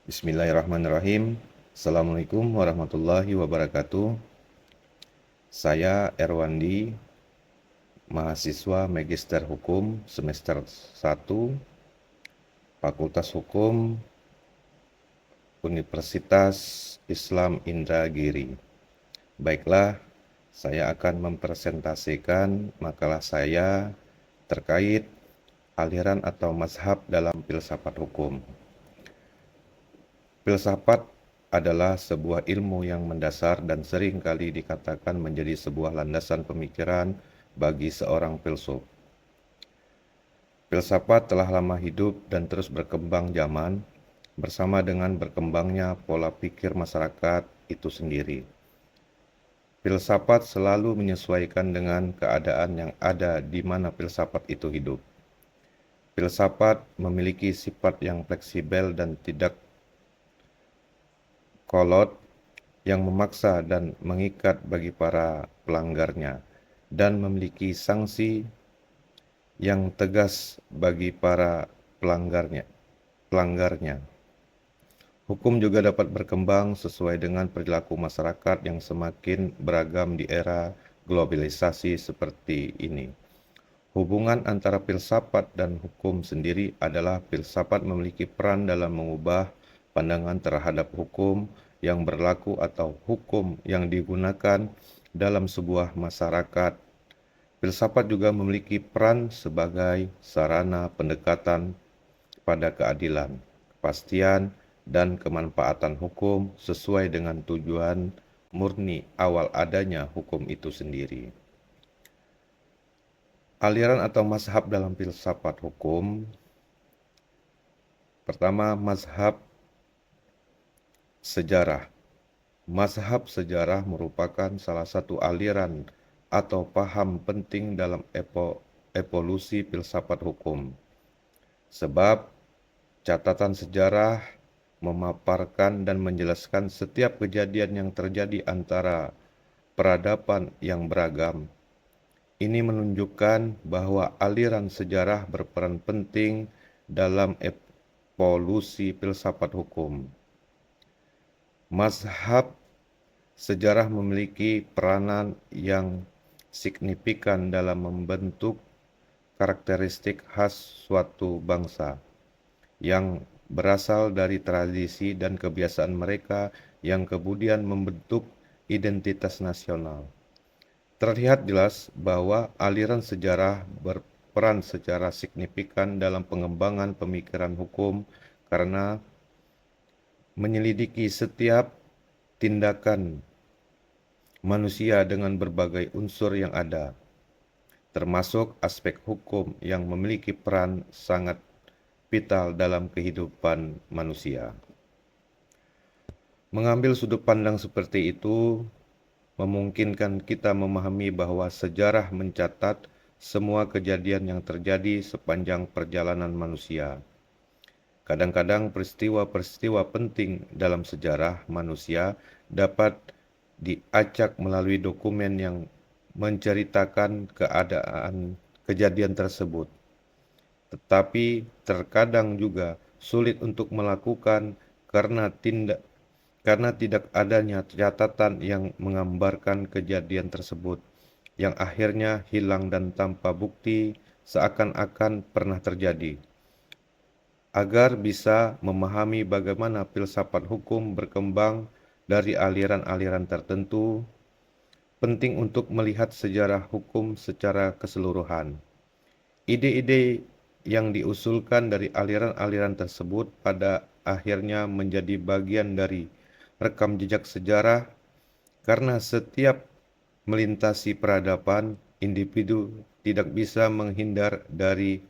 Bismillahirrahmanirrahim. Assalamualaikum warahmatullahi wabarakatuh. Saya Erwandi, mahasiswa Magister Hukum semester 1, Fakultas Hukum Universitas Islam Indragiri. Baiklah, saya akan mempresentasikan makalah saya terkait aliran atau mazhab dalam filsafat hukum. Filsafat adalah sebuah ilmu yang mendasar dan sering kali dikatakan menjadi sebuah landasan pemikiran bagi seorang filsuf. Filsafat telah lama hidup dan terus berkembang zaman bersama dengan berkembangnya pola pikir masyarakat itu sendiri. Filsafat selalu menyesuaikan dengan keadaan yang ada di mana filsafat itu hidup. Filsafat memiliki sifat yang fleksibel dan tidak kolot yang memaksa dan mengikat bagi para pelanggarnya, dan memiliki sanksi yang tegas bagi para pelanggarnya. Hukum juga dapat berkembang sesuai dengan perilaku masyarakat yang semakin beragam di era globalisasi seperti ini. Hubungan antara filsafat dan hukum sendiri adalah filsafat memiliki peran dalam mengubah pandangan terhadap hukum yang berlaku atau hukum yang digunakan dalam sebuah masyarakat. Filsafat juga memiliki peran sebagai sarana pendekatan pada keadilan, kepastian, dan kemanfaatan hukum sesuai dengan tujuan murni awal adanya hukum itu sendiri. Aliran atau mazhab dalam filsafat hukum. Pertama, mazhab sejarah. Mazhab sejarah merupakan salah satu aliran atau paham penting dalam evolusi filsafat hukum. Sebab catatan sejarah memaparkan dan menjelaskan setiap kejadian yang terjadi antara peradaban yang beragam. Ini menunjukkan bahwa aliran sejarah berperan penting dalam evolusi filsafat hukum. Mazhab sejarah memiliki peranan yang signifikan dalam membentuk karakteristik khas suatu bangsa yang berasal dari tradisi dan kebiasaan mereka yang kemudian membentuk identitas nasional. Terlihat jelas bahwa aliran sejarah berperan secara signifikan dalam pengembangan pemikiran hukum karena menyelidiki setiap tindakan manusia dengan berbagai unsur yang ada, termasuk aspek hukum yang memiliki peran sangat vital dalam kehidupan manusia. Mengambil sudut pandang seperti itu memungkinkan kita memahami bahwa sejarah mencatat semua kejadian yang terjadi sepanjang perjalanan manusia. Kadang-kadang peristiwa-peristiwa penting dalam sejarah manusia dapat diacak melalui dokumen yang menceritakan keadaan kejadian tersebut. Tetapi terkadang juga sulit untuk melakukan karena tidak adanya catatan yang menggambarkan kejadian tersebut, yang akhirnya hilang dan tanpa bukti seakan-akan pernah terjadi. Agar bisa memahami bagaimana filsafat hukum berkembang dari aliran-aliran tertentu, penting untuk melihat sejarah hukum secara keseluruhan. Ide-ide yang diusulkan dari aliran-aliran tersebut pada akhirnya menjadi bagian dari rekam jejak sejarah karena setiap melintasi peradaban, individu tidak bisa menghindar dari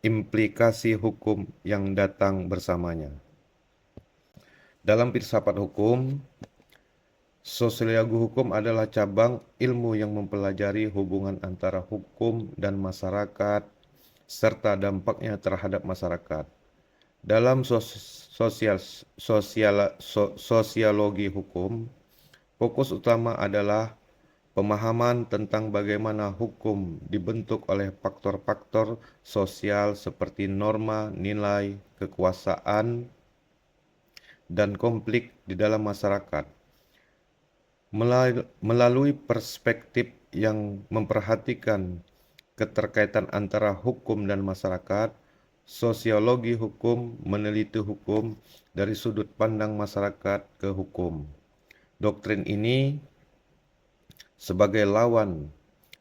implikasi hukum yang datang bersamanya. Dalam filsafat hukum, sosiologi hukum adalah cabang ilmu yang mempelajari hubungan antara hukum dan masyarakat serta dampaknya terhadap masyarakat. Dalam sosiologi hukum, fokus utama adalah pemahaman tentang bagaimana hukum dibentuk oleh faktor-faktor sosial seperti norma, nilai, kekuasaan, dan konflik di dalam masyarakat. Melalui perspektif yang memperhatikan keterkaitan antara hukum dan masyarakat, sosiologi hukum meneliti hukum dari sudut pandang masyarakat ke hukum. Doktrin ini sebagai lawan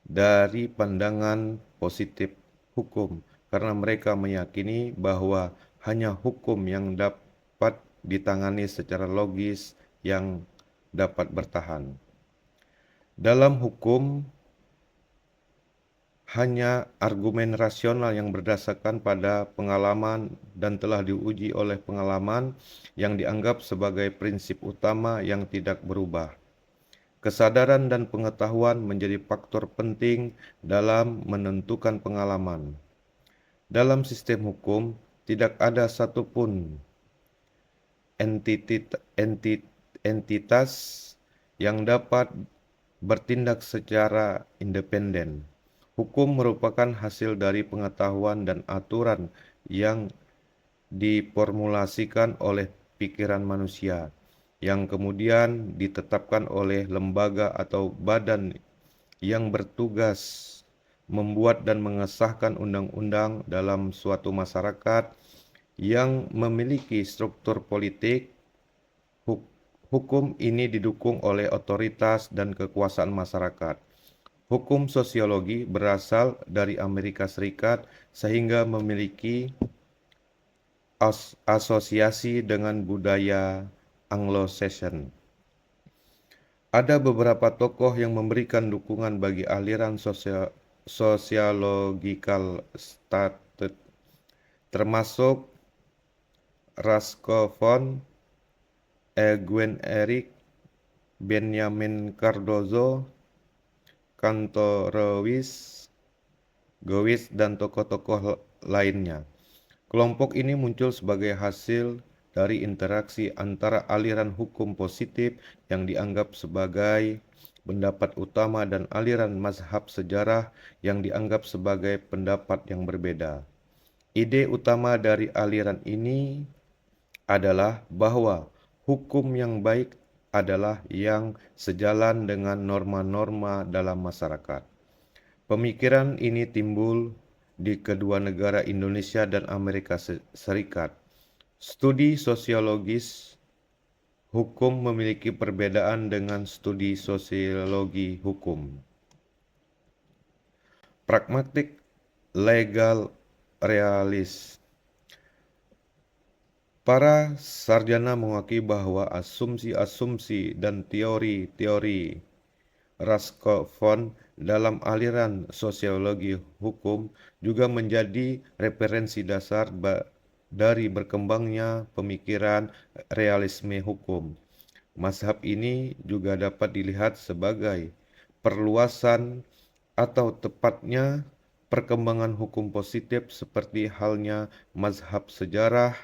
dari pandangan positif hukum karena mereka meyakini bahwa hanya hukum yang dapat ditangani secara logis yang dapat bertahan. Dalam hukum, hanya argumen rasional yang berdasarkan pada pengalaman dan telah diuji oleh pengalaman yang dianggap sebagai prinsip utama yang tidak berubah. Kesadaran dan pengetahuan menjadi faktor penting dalam menentukan pengalaman. Dalam sistem hukum, tidak ada satupun entitas yang dapat bertindak secara independen. Hukum merupakan hasil dari pengetahuan dan aturan yang diformulasikan oleh pikiran manusia, yang kemudian ditetapkan oleh lembaga atau badan yang bertugas membuat dan mengesahkan undang-undang dalam suatu masyarakat yang memiliki struktur politik. Hukum ini didukung oleh otoritas dan kekuasaan masyarakat. Hukum sosiologi berasal dari Amerika Serikat sehingga memiliki asosiasi dengan budaya Anglo-Saxon. Ada beberapa tokoh yang memberikan dukungan bagi aliran sociological status, termasuk Roscoe von Guenerick, Benjamin Cardozo, Kantorowicz, Gowitz, dan tokoh-tokoh lainnya. Kelompok ini muncul sebagai hasil dari interaksi antara aliran hukum positif yang dianggap sebagai pendapat utama dan aliran mazhab sejarah yang dianggap sebagai pendapat yang berbeda. Ide utama dari aliran ini adalah bahwa hukum yang baik adalah yang sejalan dengan norma-norma dalam masyarakat. Pemikiran ini timbul di kedua negara Indonesia dan Amerika Serikat. Studi sosiologis hukum memiliki perbedaan dengan studi sosiologi hukum. Pragmatik legal realis. Para sarjana mengakui bahwa asumsi-asumsi dan teori-teori Roscoe von dalam aliran sosiologi hukum juga menjadi referensi dasar dari berkembangnya pemikiran realisme hukum. Mazhab ini juga dapat dilihat sebagai perluasan atau tepatnya perkembangan hukum positif seperti halnya mazhab sejarah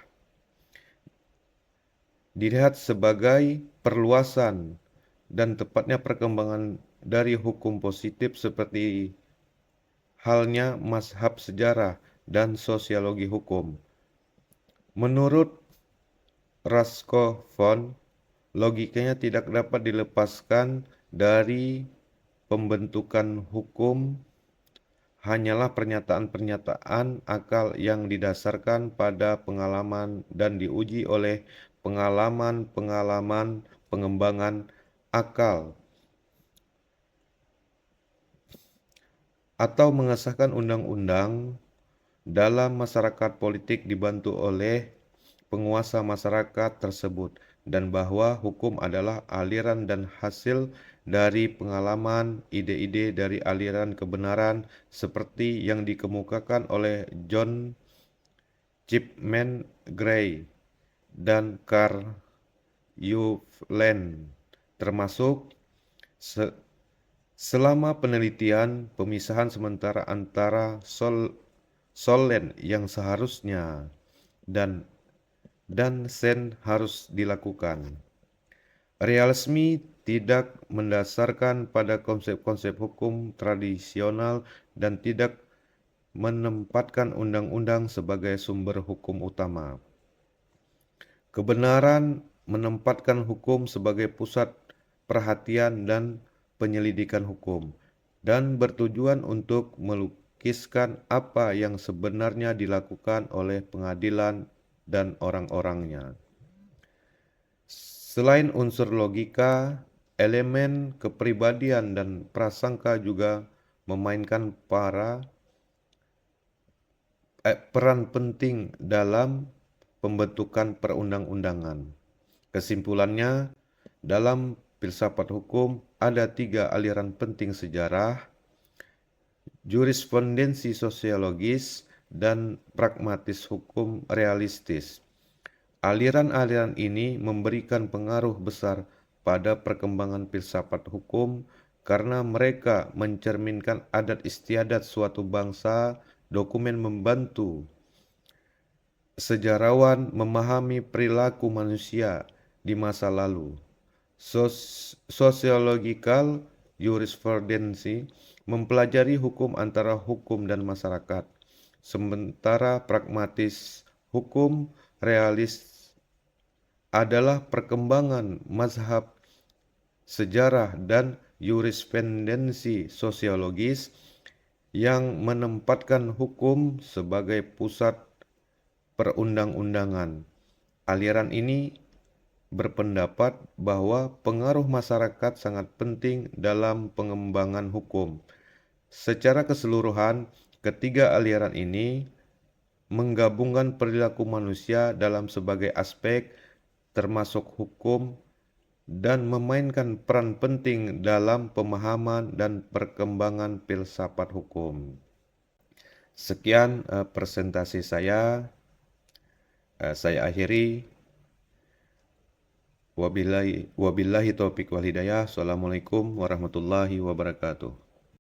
dilihat sebagai perluasan dan tepatnya perkembangan dari hukum positif seperti halnya mazhab sejarah dan sosiologi hukum. Menurut Roscoe von, logikanya tidak dapat dilepaskan dari pembentukan hukum hanyalah pernyataan-pernyataan akal yang didasarkan pada pengalaman dan diuji oleh pengalaman-pengalaman pengembangan akal atau mengesahkan undang-undang dalam masyarakat politik dibantu oleh penguasa masyarakat tersebut, dan bahwa hukum adalah aliran dan hasil dari pengalaman, ide-ide dari aliran kebenaran seperti yang dikemukakan oleh John Chapman Gray dan Carl Yulfland, termasuk selama penelitian pemisahan sementara antara solen yang seharusnya dan sen harus dilakukan. Realisme tidak mendasarkan pada konsep-konsep hukum tradisional dan tidak menempatkan undang-undang sebagai sumber hukum utama. Kebenaran menempatkan hukum sebagai pusat perhatian dan penyelidikan hukum, dan bertujuan untuk melukiskan apa yang sebenarnya dilakukan oleh pengadilan dan orang-orangnya. Selain unsur logika, elemen kepribadian dan prasangka juga memainkan peran penting dalam pembentukan perundang-undangan. Kesimpulannya, dalam filsafat hukum ada 3 aliran penting sejarah, jurisprudensi sosiologis, dan pragmatis hukum realistis. Aliran-aliran ini memberikan pengaruh besar pada perkembangan filsafat hukum karena mereka mencerminkan adat istiadat suatu bangsa. Dokumen membantu sejarawan memahami perilaku manusia di masa lalu. Sociological jurisprudency mempelajari hukum antara hukum dan masyarakat, sementara pragmatis hukum realis adalah perkembangan mazhab sejarah dan jurisprudensi sosiologis yang menempatkan hukum sebagai pusat perundang-undangan. Aliran ini berpendapat bahwa pengaruh masyarakat sangat penting dalam pengembangan hukum. Secara keseluruhan, ketiga aliran ini menggabungkan perilaku manusia dalam sebagai aspek, termasuk hukum, dan memainkan peran penting dalam pemahaman dan perkembangan filsafat hukum. Sekian presentasi saya. Saya akhiri. Wabillahi taufiq wal hidayah. Assalamualaikum warahmatullahi wabarakatuh.